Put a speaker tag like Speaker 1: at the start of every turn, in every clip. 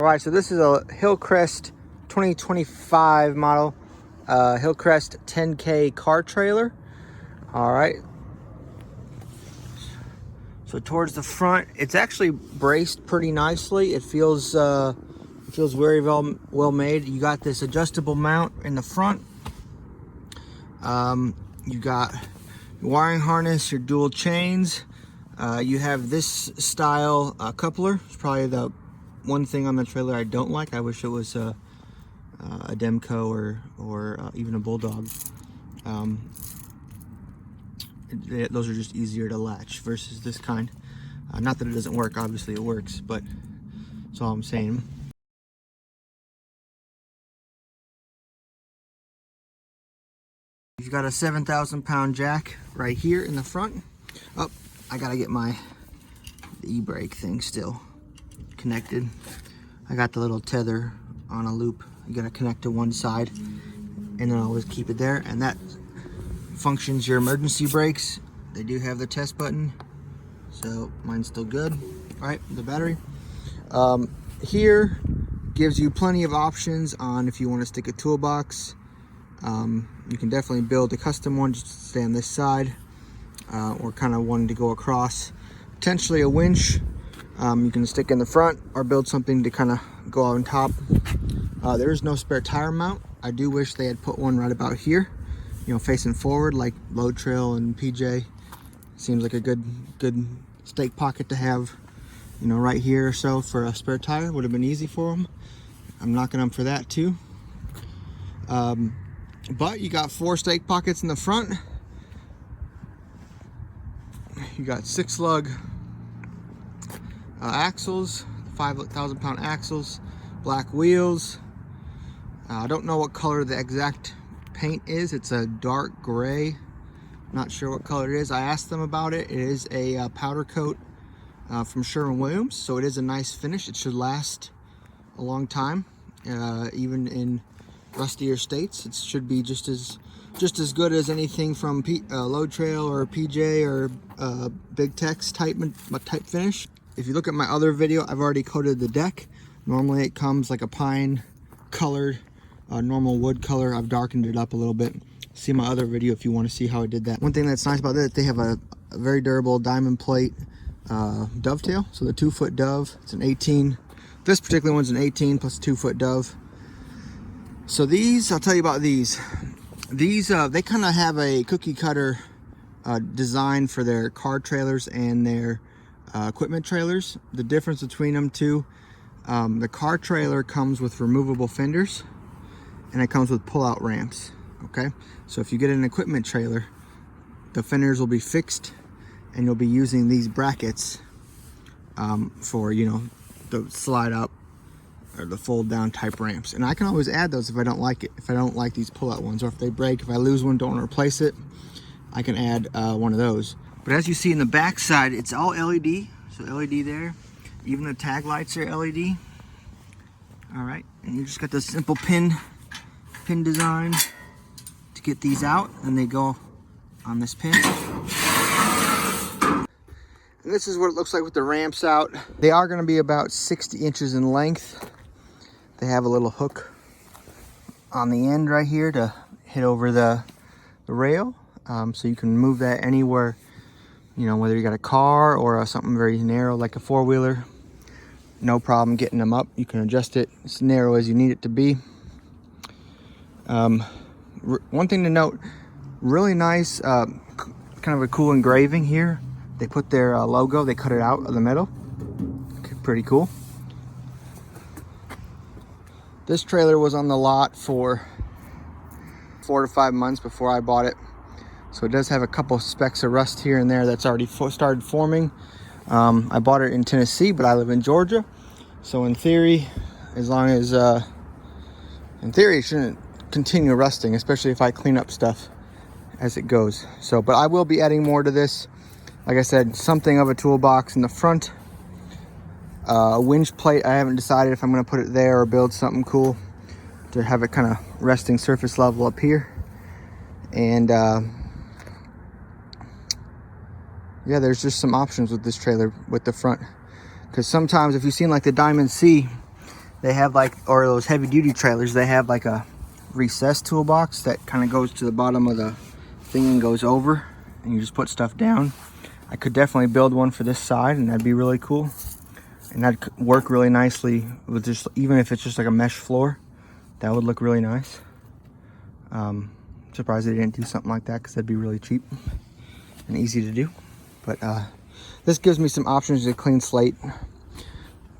Speaker 1: All right, so this is a Hillcrest 2025 model Hillcrest 10K car trailer. All right, so towards the front, it's actually braced pretty nicely. It feels very well made. You got this adjustable mount in the front. You got your wiring harness, your dual chains. You have this style coupler. It's probably the one thing on the trailer I don't like. I wish it was a Demco or even a Bulldog. Those are just easier to latch versus this kind. Not that it doesn't work, obviously it works, but that's all I'm saying. You've got a 7,000-pound jack right here in the front. Oh, I gotta get my e-brake thing still connected. I got the little tether on a loop. You gotta connect to one side and then always keep it there, and that functions your emergency brakes. They do have the test button, so mine's still good. All right, the battery here gives you plenty of options on if you want to stick a toolbox. You can definitely build a custom one just to stay on this side, or kind of one to go across. Potentially a winch you can stick in the front, or build something to kind of go on top. There is no spare tire mount. I do wish they had put one right about here, you know, facing forward like Load Trail and PJ. Seems like a good stake pocket to have, you know, right here or so for a spare tire. Would have been easy for them. I'm knocking them for that too. But you got 4 stake pockets in the front. You got 6 lug axles, 5,000-pound axles, black wheels. I don't know what color the exact paint is. It's a dark gray. Not sure what color it is. I asked them about it. It is a powder coat from Sherwin Williams, so it is a nice finish. It should last a long time, even in rustier states. It should be just as good as anything from Load Trail or PJ or Big Tex type finish. If you look at my other video, I've already coated the deck. Normally it comes like a pine colored, normal wood color. I've darkened it up a little bit. See my other video if you want to see how I did that. One thing that's nice about that, they have a very durable diamond plate dovetail. So the 2-foot dove, it's an 18. This particular one's an 18 plus a 2-foot dove. So these, I'll tell you about these. These, they kind of have a cookie cutter design for their car trailers and their equipment trailers. The difference between them two, the car trailer comes with removable fenders and it comes with pull-out ramps. Okay, so if you get an equipment trailer, the fenders will be fixed and you'll be using these brackets for, you know, the slide up or the fold down type ramps. And I can always add those if I don't like it, if I don't like these pull-out ones, or if they break, if I lose one, don't want to replace it, I can add one of those. But as you see in the back side, it's all LED, so LED there. Even the tag lights are LED. All right, and you just got this simple pin design to get these out, and they go on this pin. And this is what it looks like with the ramps out. They are going to be about 60 inches in length. They have a little hook on the end right here to hit over the rail, so you can move that anywhere, you know, whether you got a car or something very narrow like a 4-wheeler. No problem getting them up. You can adjust it as narrow as you need it to be. One thing to note, really nice, kind of a cool engraving here. They put their logo, they cut it out of the metal. Okay, pretty cool. This trailer was on the lot for 4 to 5 months before I bought it. So it does have a couple specks of rust here and there that's already started forming. I bought it in Tennessee, but I live in Georgia. So in theory, as long as, in theory, it shouldn't continue rusting, especially if I clean up stuff as it goes. So, but I will be adding more to this. Like I said, something of a toolbox in the front. A winch plate, I haven't decided if I'm going to put it there or build something cool to have it kind of resting surface level up here. And yeah, there's just some options with this trailer with the front. Because sometimes if you've seen like the Diamond C, they have like, or those heavy duty trailers, they have like a recessed toolbox that kind of goes to the bottom of the thing and goes over, and you just put stuff down. I could definitely build one for this side, and that'd be really cool. And that'd work really nicely with just, even if it's just like a mesh floor, that would look really nice. Surprised they didn't do something like that, because that'd be really cheap and easy to do. But this gives me some options to clean slate.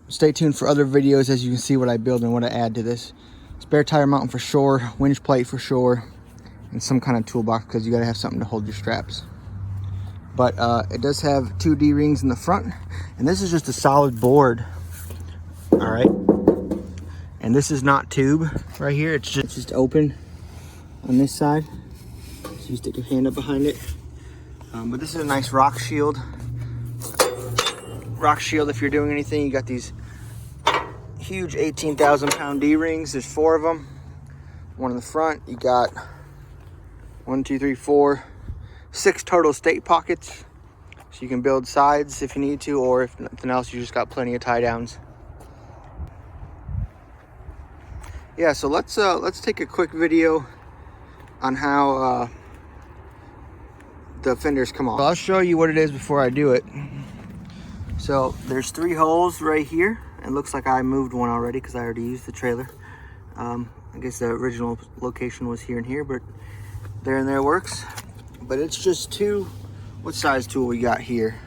Speaker 1: Stay tuned for other videos as you can see what I build and what I add to this. Spare tire mounting for sure, winch plate for sure, and some kind of toolbox, because you got to have something to hold your straps. But it does have 2 D-rings in the front, and this is just a solid board. All right, and this is not tube right here, it's just open on this side, so you stick your hand up behind it. But this is a nice rock shield. Rock shield if you're doing anything. You got these huge 18,000 pound D-rings. There's 4 of them. One in the front. You got 1, 2, 3, 4, 6 total stake pockets. So you can build sides if you need to, or if nothing else, you just got plenty of tie downs. Yeah, so let's take a quick video on how the fenders come off. So I'll show you what it is before I do it. So there's 3 holes right here. It looks like I moved one already because I already used the trailer. I guess the original location was here and here, but there and there works. But it's just 2, what size tool we got here?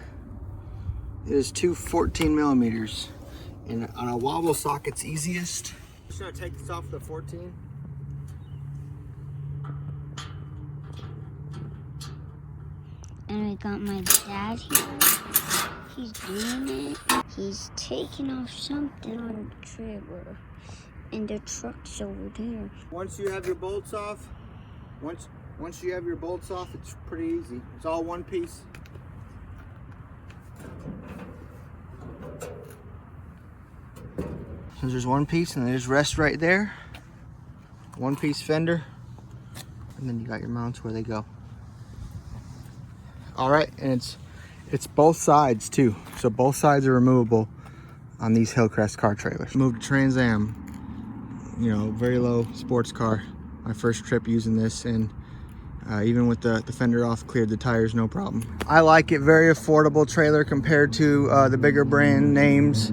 Speaker 1: It is 2 14 millimeters. And on a wobble sock, it's easiest. I'm just gonna take this off the 14.
Speaker 2: And I got my dad here. He's doing it. He's taking off something on the trailer. And the truck's over there.
Speaker 1: Once you have your bolts off, once you have your bolts off, it's pretty easy. It's all one piece. So there's one piece, and they just rest right there. One piece fender, and then you got your mounts where they go. All right, and it's both sides too. So both sides are removable on these Hillcrest car trailers. Moved to Trans Am, you know, very low sports car. My first trip using this, and even with the fender off, cleared the tires no problem. I like it. Very affordable trailer compared to the bigger brand names,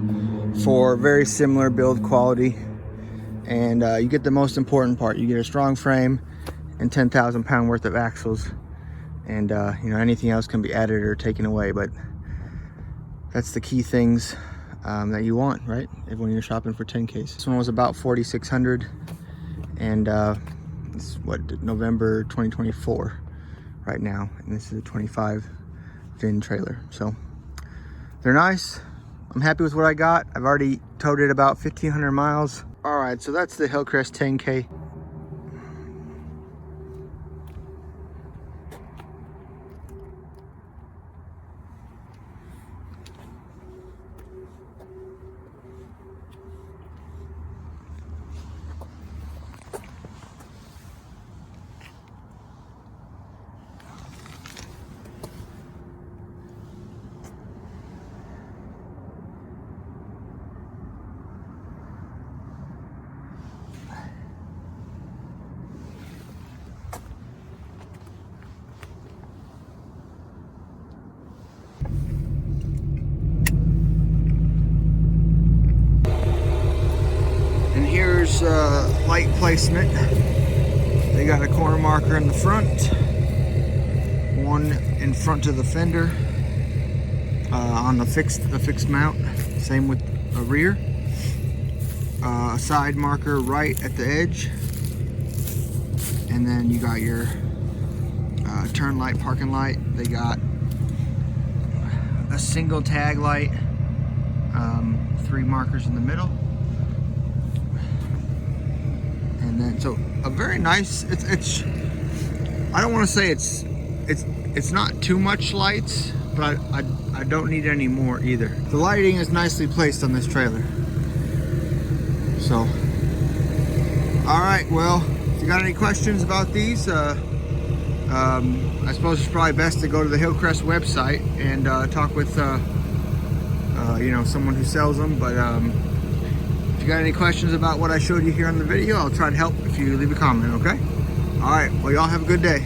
Speaker 1: for very similar build quality. And you get the most important part. You get a strong frame and 10,000 pound worth of axles. And you know, anything else can be added or taken away, but that's the key things that you want, right? When you're shopping for 10Ks. This one was about $4,600, and it's what, November 2024 right now, and this is a 25 VIN trailer. So they're nice. I'm happy with what I got. I've already towed it about 1,500 miles. All right, so that's the Hillcrest 10K. Here's light placement. They got a corner marker in the front, one in front of the fender on the fixed mount. Same with a rear. A side marker right at the edge, and then you got your turn light, parking light. They got a single tag light, 3 markers in the middle. And then, so a very nice, it's I don't want to say it's not too much lights, but I don't need any more either. The lighting is nicely placed on this trailer. So, all right, well, if you got any questions about these, I suppose it's probably best to go to the Hillcrest website and talk with you know, someone who sells them. But if you got any questions about what I showed you here on the video, I'll try to help if you leave a comment, okay? All right, well, y'all have a good day.